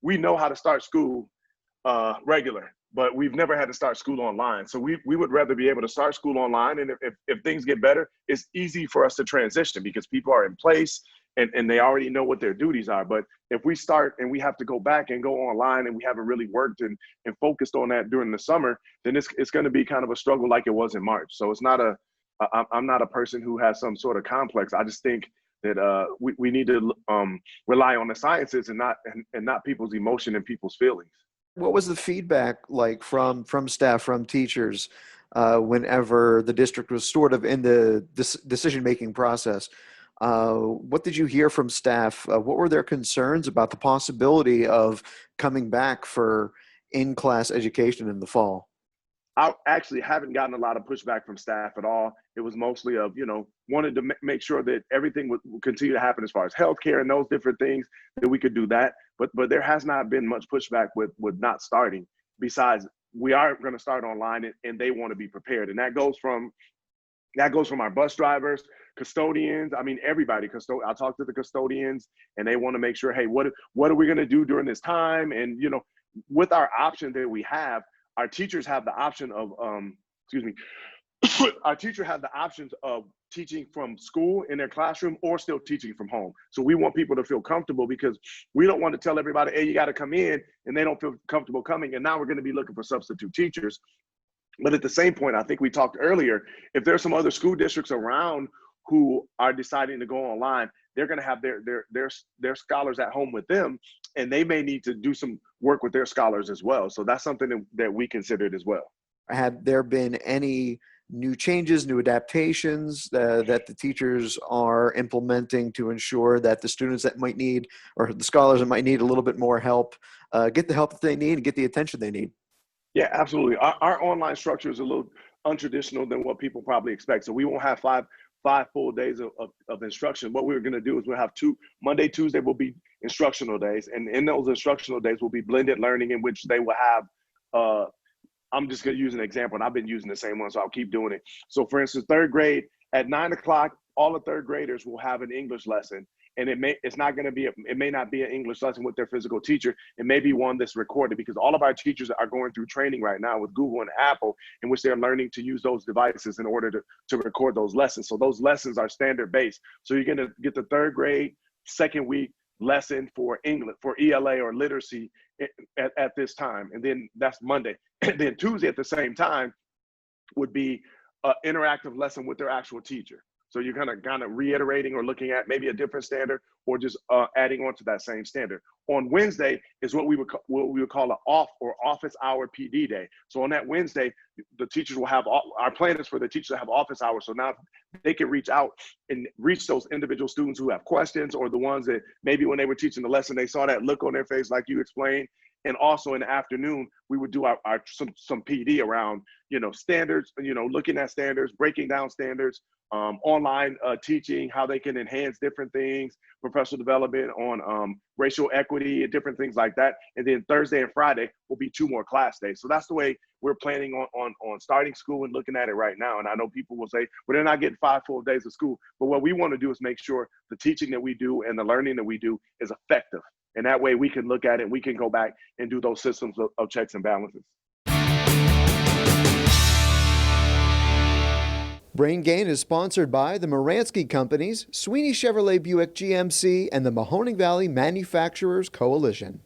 we know how to start school regular, but we've never had to start school online. So we would rather be able to start school online. And if things get better, it's easy for us to transition because people are in place and they already know what their duties are. But if we start and we have to go back and go online and we haven't really worked and focused on that during the summer, then it's going to be kind of a struggle like it was in March. So it's not I'm not a person who has some sort of complex. I just think that we need to rely on the sciences and not people's emotion and people's feelings. What was the feedback like from staff, from teachers, whenever the district was sort of in the decision-making process? What did you hear from staff? What were their concerns about the possibility of coming back for in-class education in the fall? I actually haven't gotten a lot of pushback from staff at all. It was mostly of, wanted to make sure that everything would continue to happen as far as healthcare and those different things, that we could do that. But there has not been much pushback with not starting. Besides, we are going to start online and they want to be prepared. And that goes from our bus drivers, custodians. I mean, everybody. I talked to the custodians and they want to make sure, hey, what are we going to do during this time? And, with our option that we have, our teachers have the option of, our teachers have the options of teaching from school in their classroom or still teaching from home. So we want people to feel comfortable because we don't want to tell everybody, hey, you got to come in, and they don't feel comfortable coming. And now we're going to be looking for substitute teachers. But at the same point, I think we talked earlier, if there's some other school districts around who are deciding to go online, they're going to have their scholars at home with them, and they may need to do some work with their scholars as well. So that's something that we considered as well. Had there been any new changes, new adaptations that the teachers are implementing to ensure that the students that might need, or the scholars that might need a little bit more help, get the help that they need and get the attention they need? Yeah, absolutely. Our online structure is a little untraditional than what people probably expect. So we won't have five full days of instruction. What we're going to do is we'll have Monday, Tuesday will be instructional days. And in those instructional days will be blended learning, in which they will have, I'm just going to use an example, and I've been using the same one, so I'll keep doing it. So for instance, third grade at 9:00, all the third graders will have an English lesson. And it may not be an English lesson with their physical teacher. It may be one that's recorded, because all of our teachers are going through training right now with Google and Apple, in which they're learning to use those devices in order to record those lessons. So those lessons are standard based. So you're going to get the third grade second week lesson for English, for ELA or literacy at this time. And then that's Monday. And then Tuesday at the same time would be an interactive lesson with their actual teacher. So you're kind of reiterating or looking at maybe a different standard, or just adding on to that same standard. On Wednesday is what we would call an office hour PD day. So on that Wednesday, the teachers will have, our plan is for the teachers to have office hours. So now they can reach out and reach those individual students who have questions, or the ones that maybe when they were teaching the lesson, they saw that look on their face like you explained. And also in the afternoon, we would do some PD around, standards, looking at standards, breaking down standards, online teaching, how they can enhance different things, professional development on racial equity and different things like that. And then Thursday and Friday will be 2 more class days. So that's the way we're planning on starting school and looking at it right now. And I know people will say, well, they're not getting 5 full days of school. But what we want to do is make sure the teaching that we do and the learning that we do is effective. And that way we can look at it, we can go back and do those systems of checks and balances. Brain Gain is sponsored by the Moransky Companies, Sweeney Chevrolet Buick GMC, and the Mahoning Valley Manufacturers Coalition.